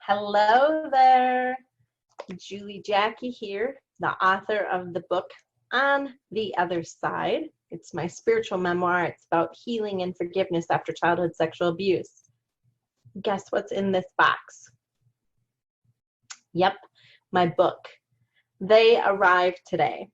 Hello there, Julie Jacky here, the author of the book On the Other Side. It's my spiritual memoir. It's about healing and forgiveness after childhood sexual abuse. Guess what's in this box? Yep, my book. They arrived today.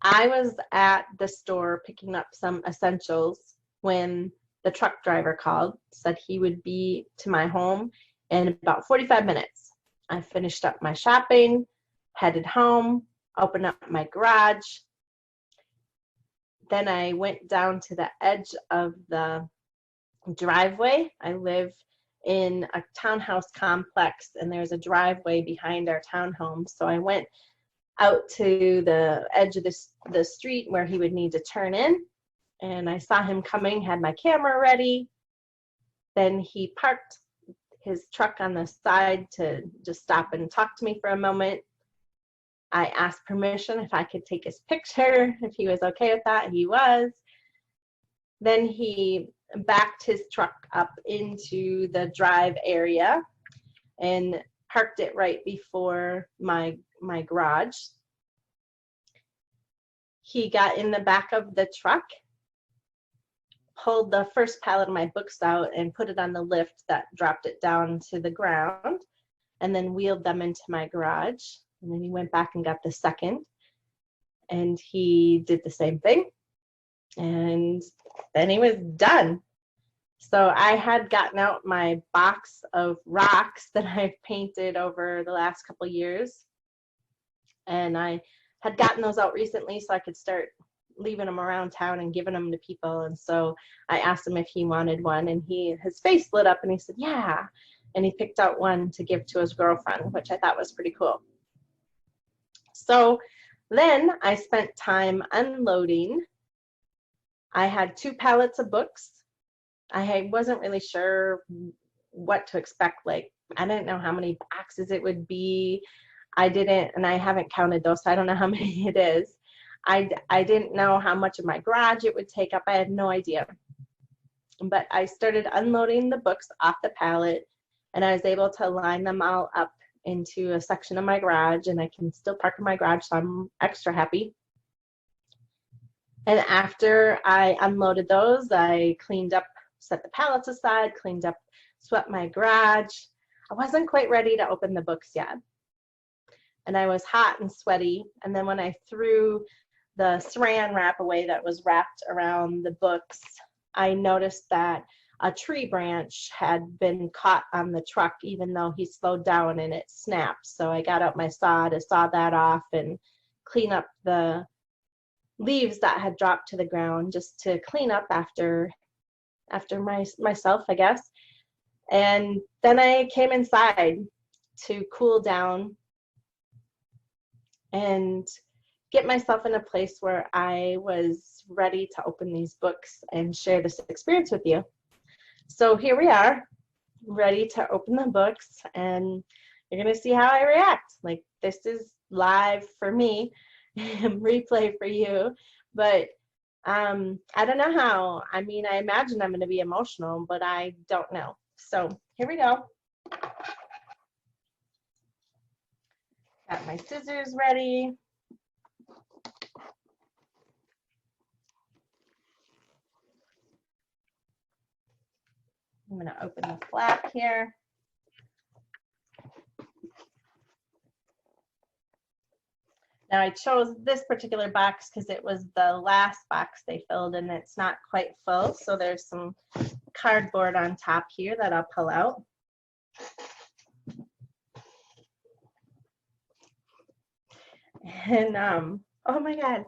I was at the store picking up some essentials when the truck driver called, said he would be to my home in about 45 minutes. I finished up my shopping, headed home, opened up my garage. Then I went down to the edge of the driveway. I live in a townhouse complex, and there's a driveway behind our townhome. So I went out to the edge of the street where he would need to turn in, and I saw him coming, had my camera ready. Then he parked his truck on the side to just stop and talk to me for a moment. I asked permission if I could take his picture, if he was okay with that. He was. Then he backed his truck up into the drive area and parked it right before my garage. He got in the back of the truck, pulled the first pallet of my books out and put it on the lift that dropped it down to the ground, and then wheeled them into my garage. And then he went back and got the second, and he did the same thing, and then he was done. So I had gotten out my box of rocks that I've painted over the last couple years, and I had gotten those out recently so I could start leaving them around town and giving them to people. And so I asked him if he wanted one, and his face lit up and he said, yeah. And he picked out one to give to his girlfriend, which I thought was pretty cool. So then I spent time unloading. I had 2 pallets of books. I wasn't really sure what to expect. Like, I didn't know how many boxes it would be. I haven't counted those, so I don't know how many it is. I didn't know how much of my garage it would take up. I had no idea. But I started unloading the books off the pallet, and I was able to line them all up into a section of my garage, and I can still park in my garage, so I'm extra happy. And after I unloaded those, I cleaned up, set the pallets aside, cleaned up, swept my garage. I wasn't quite ready to open the books yet, and I was hot and sweaty. And then when I threw the saran wrap away that was wrapped around the books, I noticed that a tree branch had been caught on the truck, even though he slowed down, and it snapped. So I got out my saw to saw that off and clean up the leaves that had dropped to the ground, just to clean up after myself, I guess. And then I came inside to cool down and get myself in a place where I was ready to open these books and share this experience with you. So here we are, ready to open the books, and you're going to see how I react. Like, this is live for me, replay for you, but I don't know how. I mean, I imagine I'm going to be emotional, but I don't know. So here we go. Got my scissors ready. I'm going to open the flap here. Now I chose this particular box because it was the last box they filled, and it's not quite full. So there's some cardboard on top here that I'll pull out. And oh my God.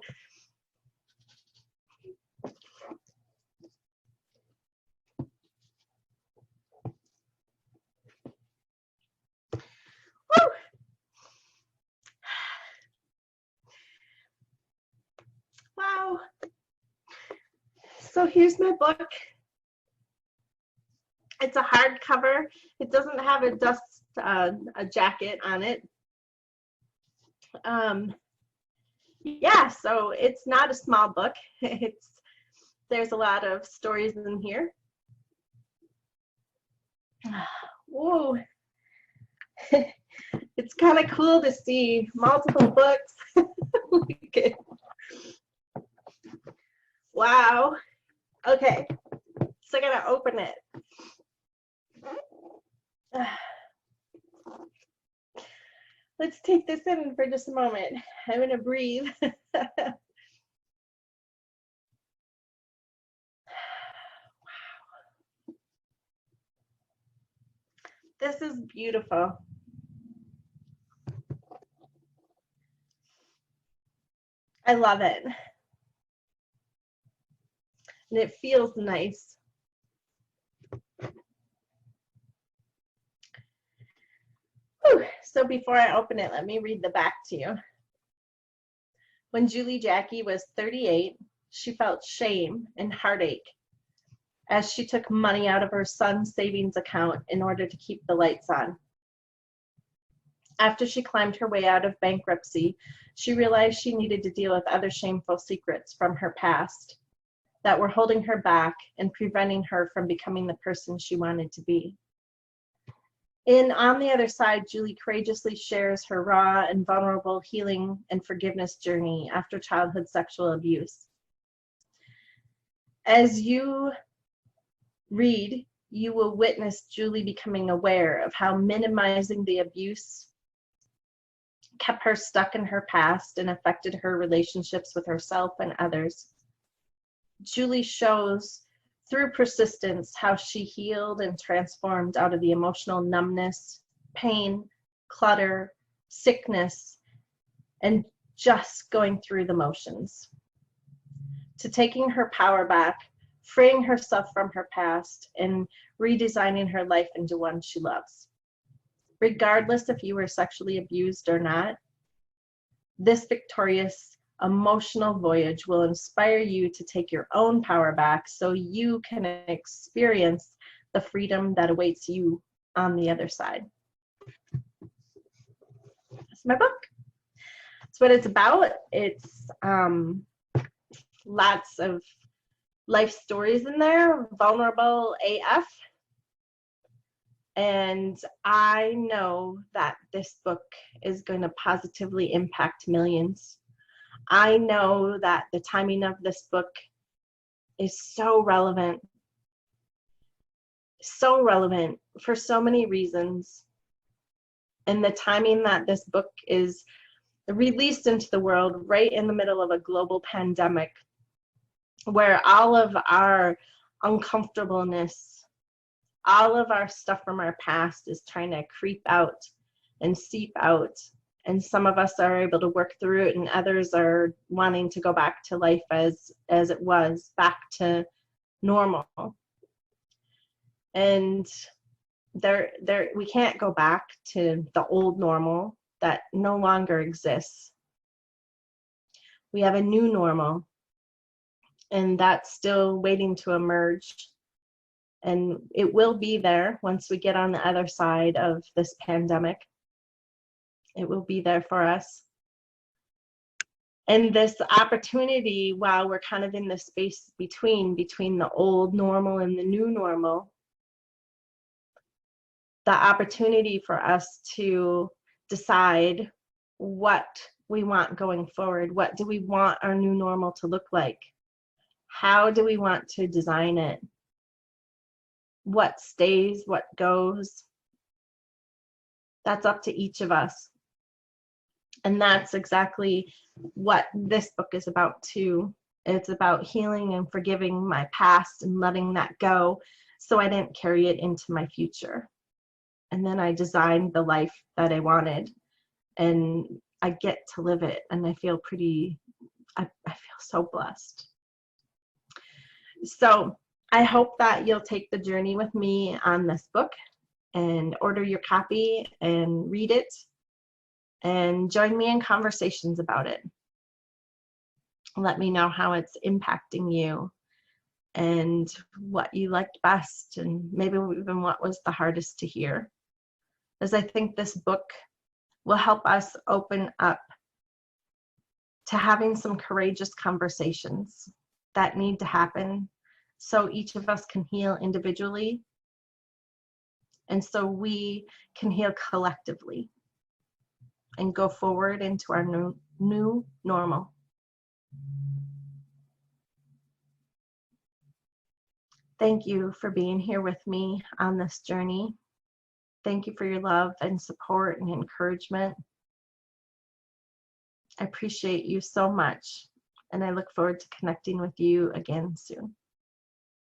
Woo! Wow. So here's my book. It's a hardcover. It doesn't have a jacket on it. Yeah, so it's not a small book. There's a lot of stories in here. Whoa, It's kind of cool to see multiple books. Okay. Wow. Okay, so I gotta open it. Let's take this in for just a moment. I'm gonna breathe. Wow. This is beautiful. I love it. And it feels nice. Whew. So before I open it, let me read the back to you. When Jacky was 38, she felt shame and heartache as she took money out of her son's savings account in order to keep the lights on. After she climbed her way out of bankruptcy, she realized she needed to deal with other shameful secrets from her past that were holding her back and preventing her from becoming the person she wanted to be. On the other side, Julie courageously shares her raw and vulnerable healing and forgiveness journey after childhood sexual abuse. As you read, you will witness Julie becoming aware of how minimizing the abuse kept her stuck in her past and affected her relationships with herself and others. Julie shows through persistence how she healed and transformed out of the emotional numbness, pain, clutter, sickness, and just going through the motions, to taking her power back, freeing herself from her past, and redesigning her life into one she loves. Regardless if you were sexually abused or not, this victorious emotional voyage will inspire you to take your own power back so you can experience the freedom that awaits you on the other side. That's my book. That's what it's about. It's lots of life stories in there, vulnerable AF. And I know that this book is going to positively impact millions. I know that the timing of this book is so relevant for so many reasons. And the timing that this book is released into the world right in the middle of a global pandemic, where all of our uncomfortableness, all of our stuff from our past is trying to creep out and seep out. And some of us are able to work through it, and others are wanting to go back to life as it was, back to normal. And we can't go back to the old normal that no longer exists. We have a new normal, and that's still waiting to emerge. And it will be there once we get on the other side of this pandemic. It will be there for us. And this opportunity, while we're kind of in the space between the old normal and the new normal, the opportunity for us to decide what we want going forward. What do we want our new normal to look like? How do we want to design it? What stays, what goes? That's up to each of us. And that's exactly what this book is about too. It's about healing and forgiving my past and letting that go so I didn't carry it into my future. And then I designed the life that I wanted, and I get to live it, and I feel I feel so blessed. So I hope that you'll take the journey with me on this book and order your copy and read it and join me in conversations about it. Let me know how it's impacting you and what you liked best, and maybe even what was the hardest to hear. As I think this book will help us open up to having some courageous conversations that need to happen so each of us can heal individually And so we can heal collectively and go forward into our new normal. Thank you for being here with me on this journey. Thank you for your love and support and encouragement. I appreciate you so much, and I look forward to connecting with you again soon.